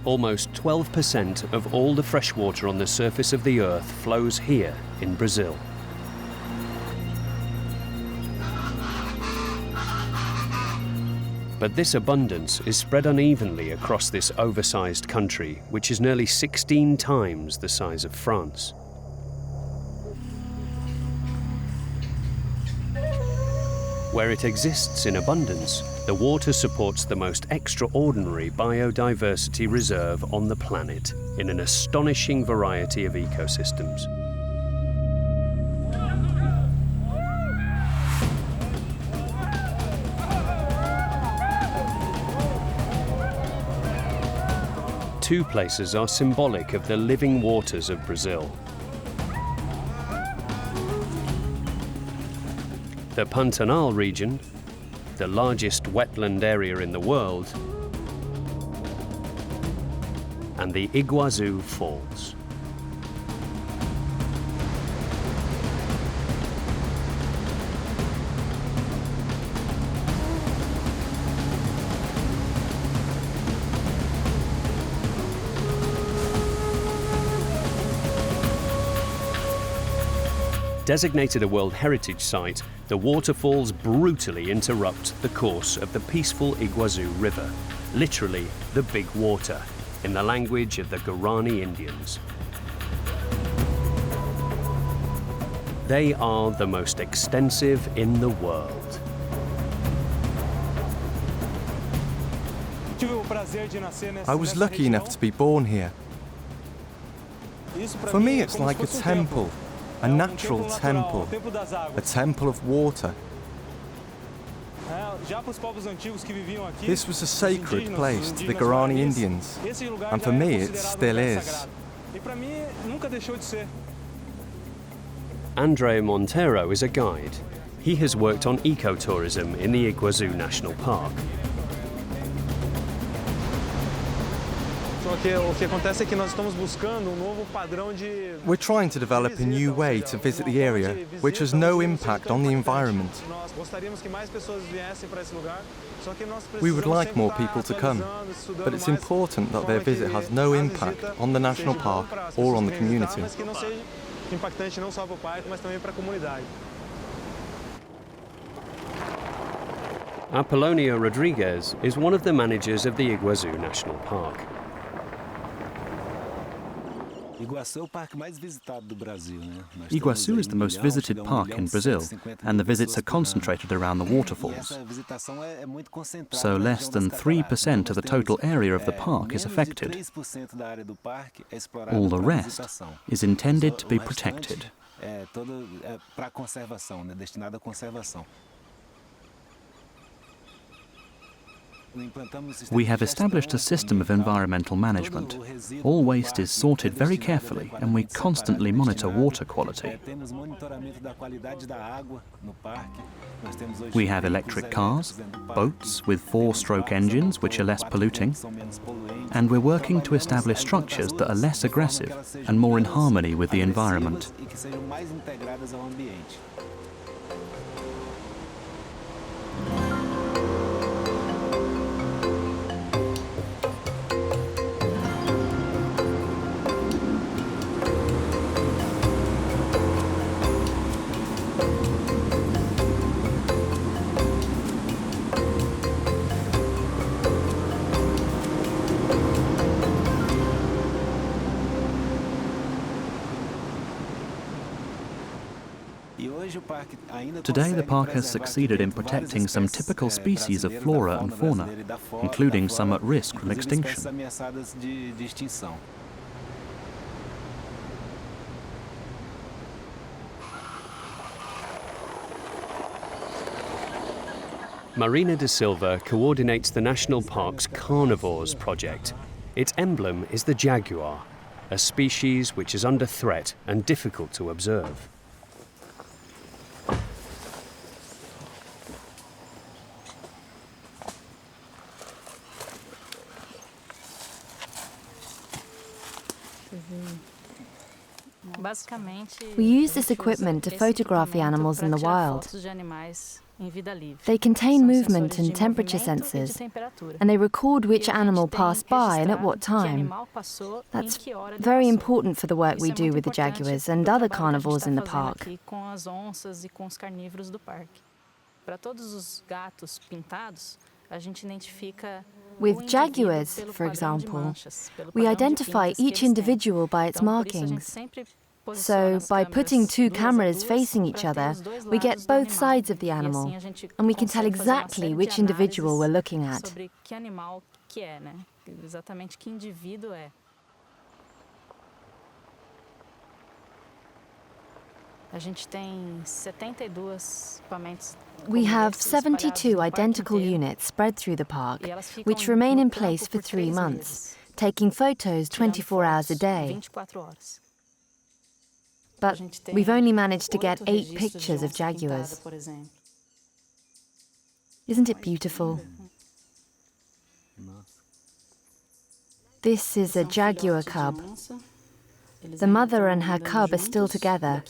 Almost 12% of all the fresh water on the surface of the Earth flows here in Brazil. But this abundance is spread unevenly across this oversized country, which is nearly 16 times the size of France. Where it exists in abundance, the water supports the most extraordinary biodiversity reserve on the planet in an astonishing variety of ecosystems. Two places are symbolic of the living waters of Brazil. The Pantanal region, the largest wetland area in the world, and the Iguazu Falls. Designated a World Heritage Site, the waterfalls brutally interrupt the course of the peaceful Iguazu River, literally the Big Water, in the language of the Guarani Indians. They are the most extensive in the world. I was lucky enough to be born here. For me, it's like a temple. A natural temple, a temple of water. This was a sacred place to the Guarani Indians, and for me it still is. Andro Monteiro is a guide. He has worked on ecotourism in the Iguazu National Park. We're trying to develop a new way to visit the area which has no impact on the environment. We would like more people to come, but it's important that their visit has no impact on the national park or on the community. Apollonia Rodriguez is one of the managers of the Iguazu National Park. Iguazu is the most visited park in Brazil, and the visits are concentrated around the waterfalls. So less than 3% of the total area of the park is affected. All the rest is intended to be protected. We have established a system of environmental management. All waste is sorted very carefully, and we constantly monitor water quality. We have electric cars, boats with 4-stroke engines which are less polluting, and we're working to establish structures that are less aggressive and more in harmony with the environment. Today, the park has succeeded in protecting some typical species of flora and fauna, including some at risk from extinction. Marina da Silva coordinates the National Park's Carnivores project. Its emblem is the jaguar, a species which is under threat and difficult to observe. We use this equipment to photograph the animals in the wild. They contain movement and temperature sensors, and they record which animal passed by and at what time. That's very important for the work we do with the jaguars and other carnivores in the park. With jaguars, for example, we identify each individual by its markings. So, by putting two cameras facing each other, we get both sides of the animal, and we can tell exactly which individual we're looking at. We have 72 identical units spread through the park, which remain in place for 3 months, taking photos 24 hours a day. But we've only managed to get 8 pictures of jaguars. Isn't it beautiful? This is a jaguar cub. The mother and her cub are still together,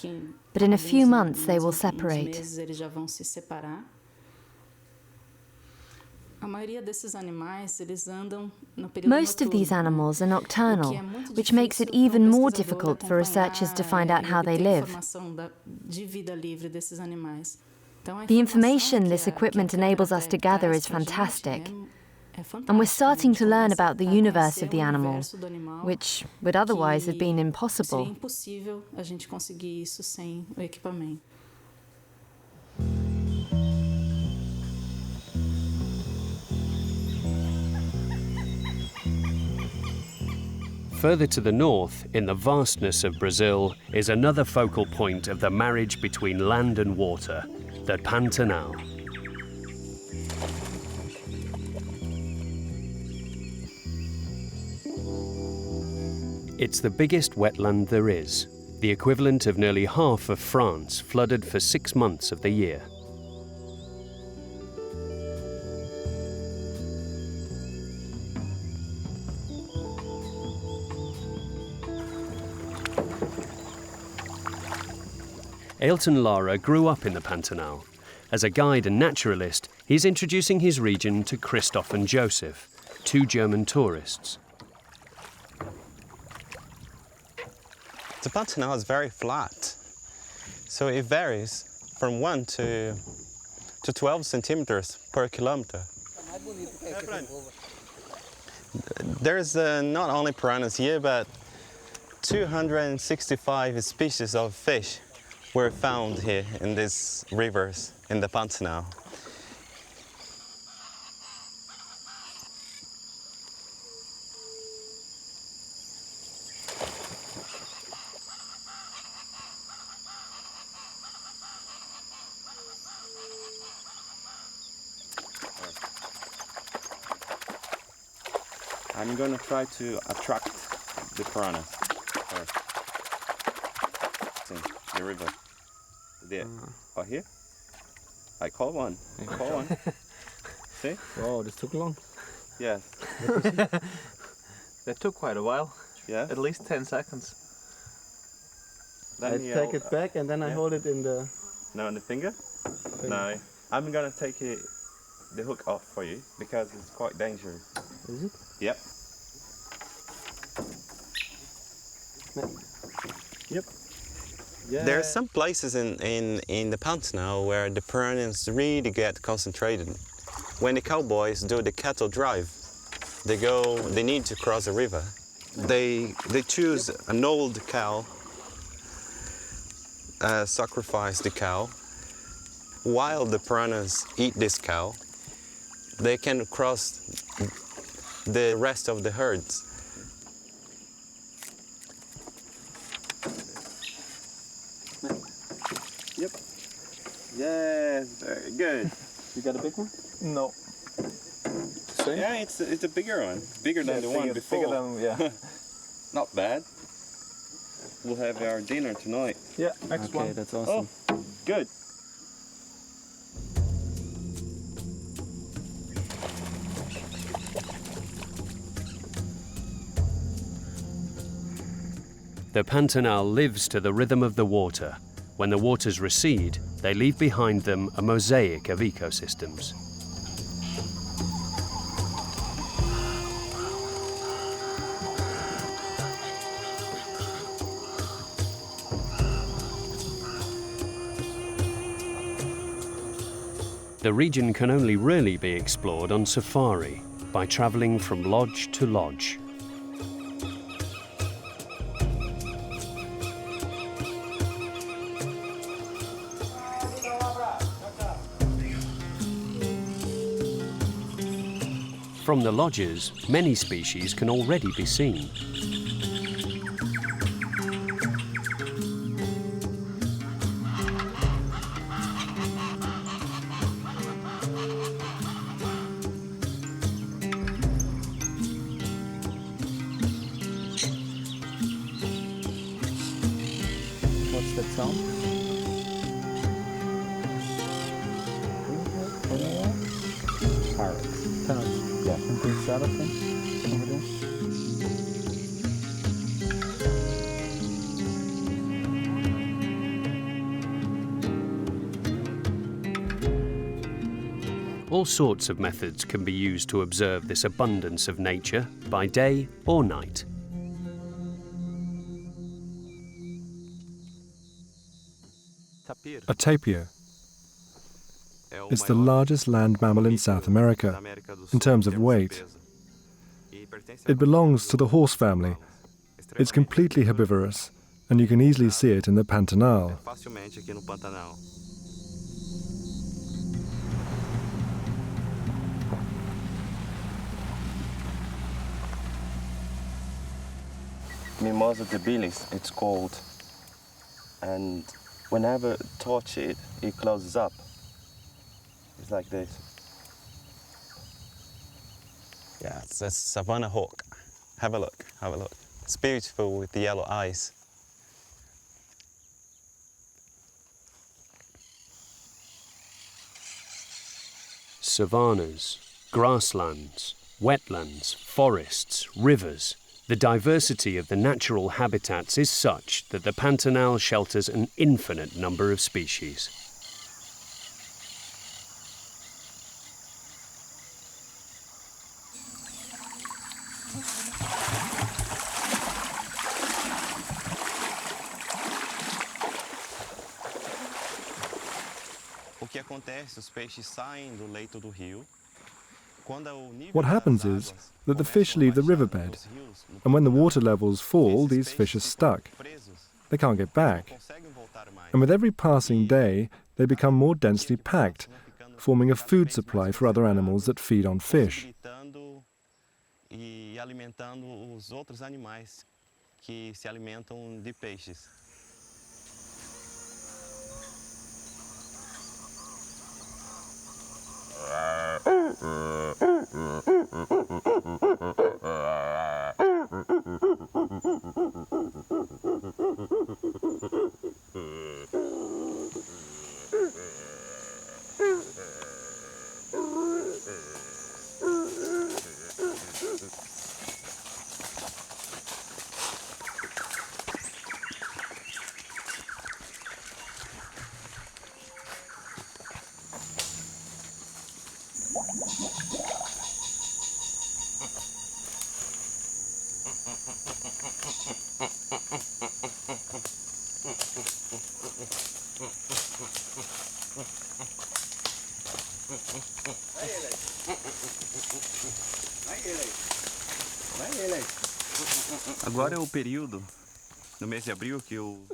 but in a few months they will separate. Most of these animals are nocturnal, which makes it even more difficult for researchers to find out how they live. The information this equipment enables us to gather is fantastic, and we're starting to learn about the universe of the animal, which would otherwise have been impossible. Further to the north, in the vastness of Brazil, is another focal point of the marriage between land and water, the Pantanal. It's the biggest wetland there is, the equivalent of nearly half of France flooded for 6 months of the year. Ailton Lara grew up in the Pantanal. As a guide and naturalist, he's introducing his region to Christoph and Joseph, 2 German tourists. The Pantanal is very flat, so it varies from 1 to 12 centimeters per kilometer. There's not only piranhas here, but 265 species of fish were found here in these rivers in the Pantanal. I'm going to try to attract the piranha first. The river. There. Oh, here? I call one. I call one. See? Wow, this took long. Yes. That took quite a while. Yeah. At least 10 seconds. I take it back and then I hold it in the... No, in the finger? No. I'm going to take the hook off for you because it's quite dangerous. Is it? Yep. Yep. Yeah. There are some places in the Pantanal where the piranhas really get concentrated. When the cowboys do the cattle drive, they need to cross a river. They choose an old cow, sacrifice the cow. While the piranhas eat this cow, they can cross the rest of the herds. Yep. Yes, very good. You got a big one? No. Same? Yeah, it's a bigger one. Bigger than the one before. Bigger than, yeah. Not bad. We'll have our dinner tonight. Yeah, next one. Okay, that's awesome. Oh, good. The Pantanal lives to the rhythm of the water. When the waters recede, they leave behind them a mosaic of ecosystems. The region can only really be explored on safari, by travelling from lodge to lodge. From the lodges, many species can already be seen. What's that sound? Parrots. Yeah, something sort of thing over there. All sorts of methods can be used to observe this abundance of nature by day or night. A tapir. It's the largest land mammal in South America in terms of weight. It belongs to the horse family. It's completely herbivorous, and you can easily see it in the Pantanal. Mimosa debilis, it's called. And whenever I touch it, it closes up. It's like this. Yeah, it's a savanna hawk. Have a look, have a look. It's beautiful with the yellow eyes. Savannas, grasslands, wetlands, forests, rivers. The diversity of the natural habitats is such that the Pantanal shelters an infinite number of species. What happens is that the fish leave the riverbed, and when the water levels fall, these fish are stuck. They can't get back. And with every passing day, they become more densely packed, forming a food supply for other animals that feed on fish.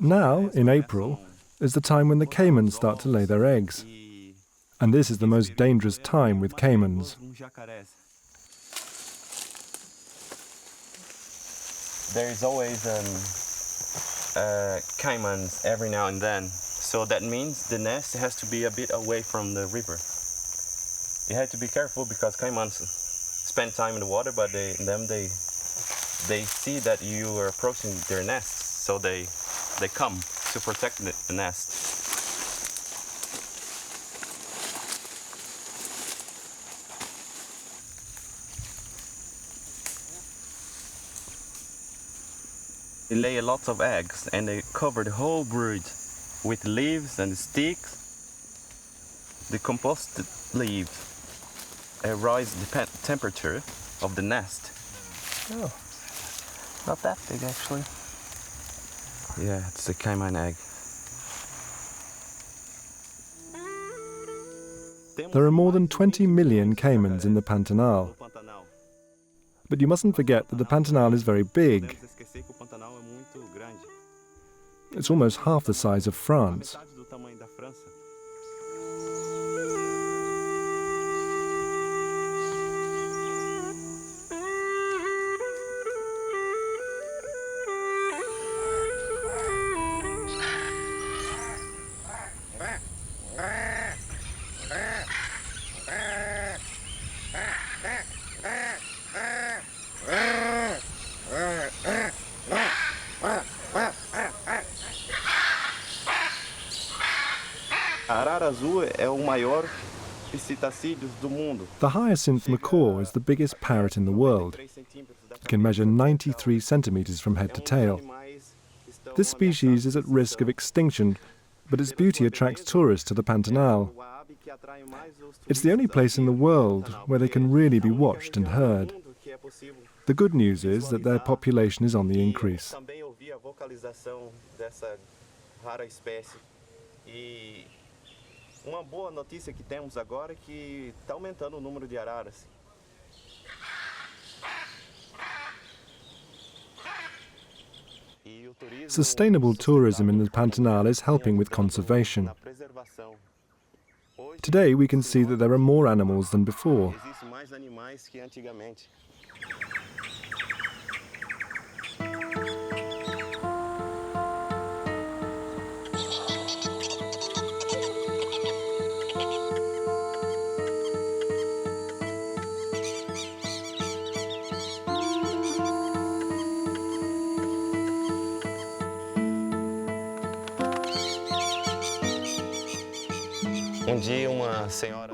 Now, in April, is the time when the caimans start to lay their eggs. And this is the most dangerous time with caimans. There is always caimans every now and then. So that means the nest has to be a bit away from the river. You have to be careful because caimans spend time in the water, but they see that you are approaching their nests, so they come to protect the nest. They lay lots of eggs and they cover the whole brood with leaves and sticks. The composted leaves rise the temperature of the nest. Oh, not that big actually. Yeah, it's a caiman egg. There are more than 20 million caimans in the Pantanal. But you mustn't forget that the Pantanal is very big. It's almost half the size of France. The hyacinth macaw is the biggest parrot in the world. It can measure 93 centimeters from head to tail. This species is at risk of extinction, but its beauty attracts tourists to the Pantanal. It's the only place in the world where they can really be watched and heard. The good news is that their population is on the increase. Uma boa notícia que temos agora é que está aumentando o número de araras. Sustainable tourism in the Pantanal is helping with conservation. Today we can see that there are more animals than before. Existem mais animais que antigamente.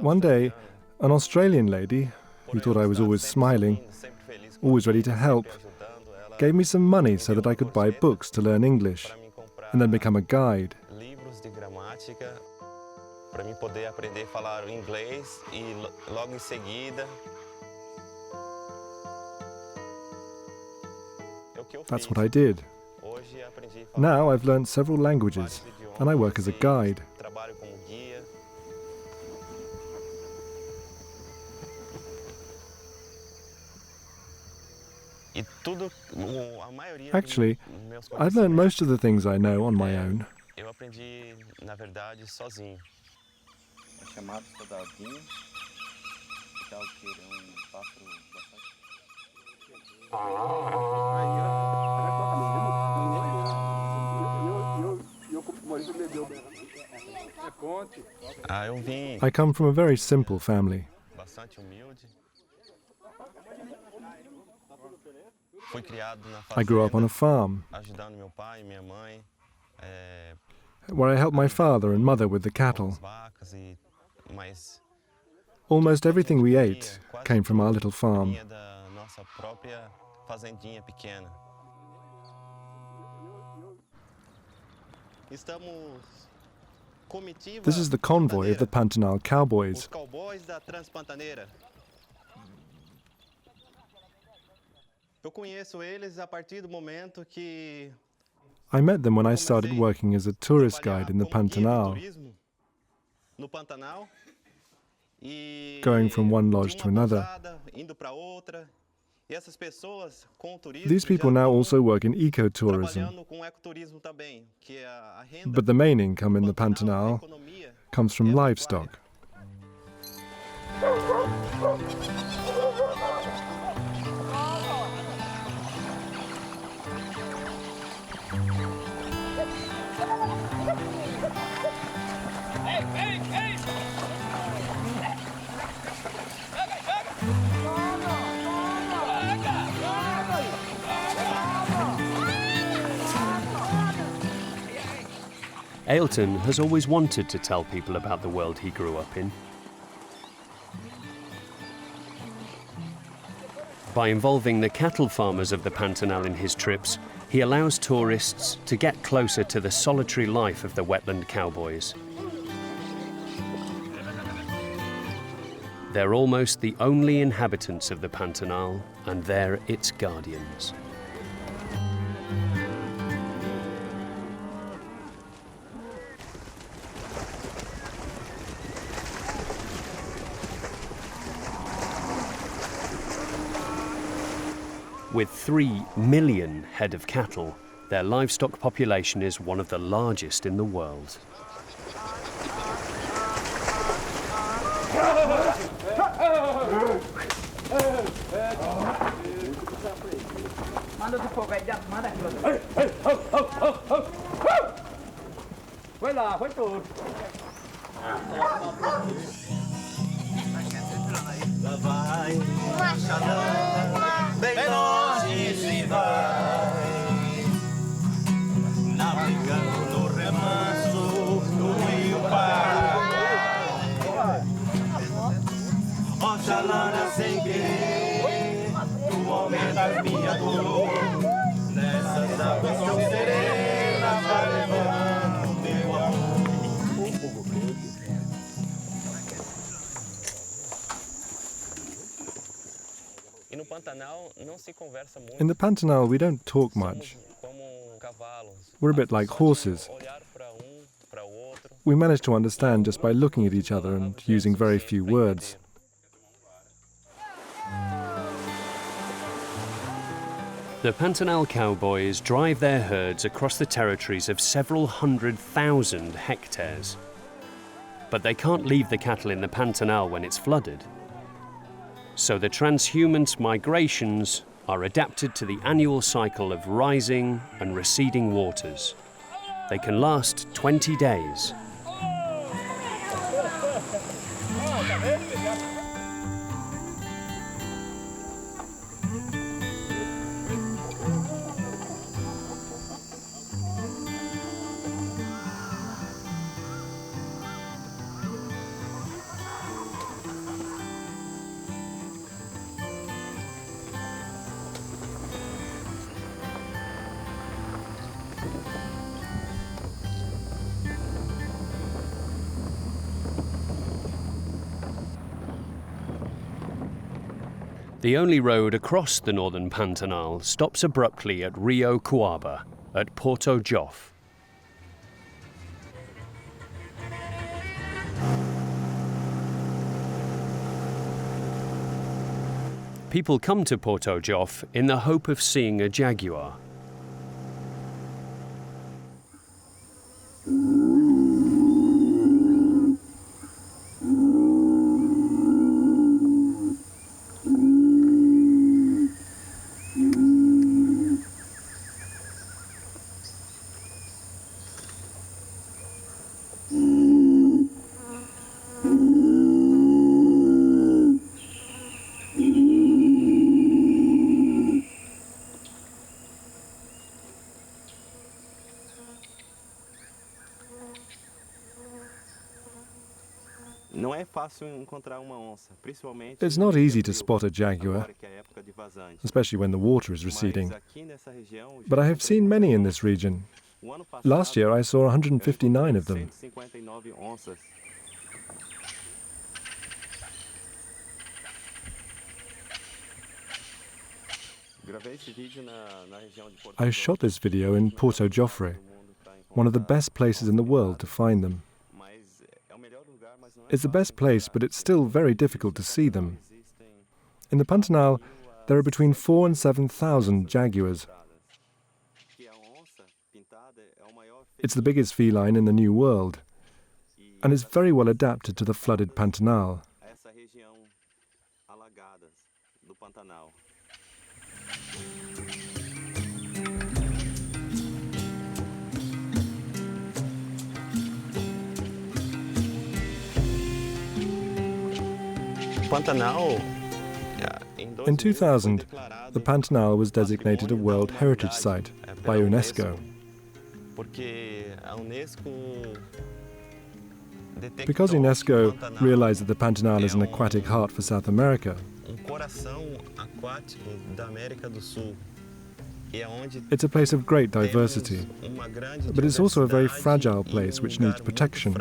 One day, an Australian lady, who thought I was always smiling, always ready to help, gave me some money so that I could buy books to learn English and then become a guide. That's what I did. Now I've learned several languages and I work as a guide. Actually, I've learned most of the things I know on my own. I come from a very simple family. I grew up on a farm, where I helped my father and mother with the cattle. Almost everything we ate came from our little farm. This is the convoy of the Pantanal cowboys. I met them when I started working as a tourist guide in the Pantanal, going from one lodge to another. These people now also work in ecotourism, but the main income in the Pantanal comes from livestock. Ailton has always wanted to tell people about the world he grew up in. By involving the cattle farmers of the Pantanal in his trips, he allows tourists to get closer to the solitary life of the wetland cowboys. They're almost the only inhabitants of the Pantanal, and they're its guardians. With 3 million head of cattle, their livestock population is one of the largest in the world. Bem longe se vai, navegando no remanso do rio Paraguai. Oxalá sem querer, tu aumentas minha dor. Nessas águas tão serenas vai levando meu amor. In the Pantanal, we don't talk much. We're a bit like horses. We manage to understand just by looking at each other and using very few words. The Pantanal cowboys drive their herds across the territories of several 100,000 hectares. But they can't leave the cattle in the Pantanal when it's flooded. So the transhumant migrations are adapted to the annual cycle of rising and receding waters. They can last 20 days. The only road across the northern Pantanal stops abruptly at Rio Cuaba, at Porto Joff. People come to Porto Joff in the hope of seeing a jaguar. It's not easy to spot a jaguar, especially when the water is receding. But I have seen many in this region. Last year I saw 159 of them. I shot this video in Porto Joffre, one of the best places in the world to find them. It's the best place, but it's still very difficult to see them. In the Pantanal, there are between 4,000 and 7,000 jaguars. It's the biggest feline in the New World, and it's very well adapted to the flooded Pantanal. In 2000, the Pantanal was designated a World Heritage Site by UNESCO. Because UNESCO realized that the Pantanal is an aquatic heart for South America, It's a place of great diversity, but it's also a very fragile place which needs protection.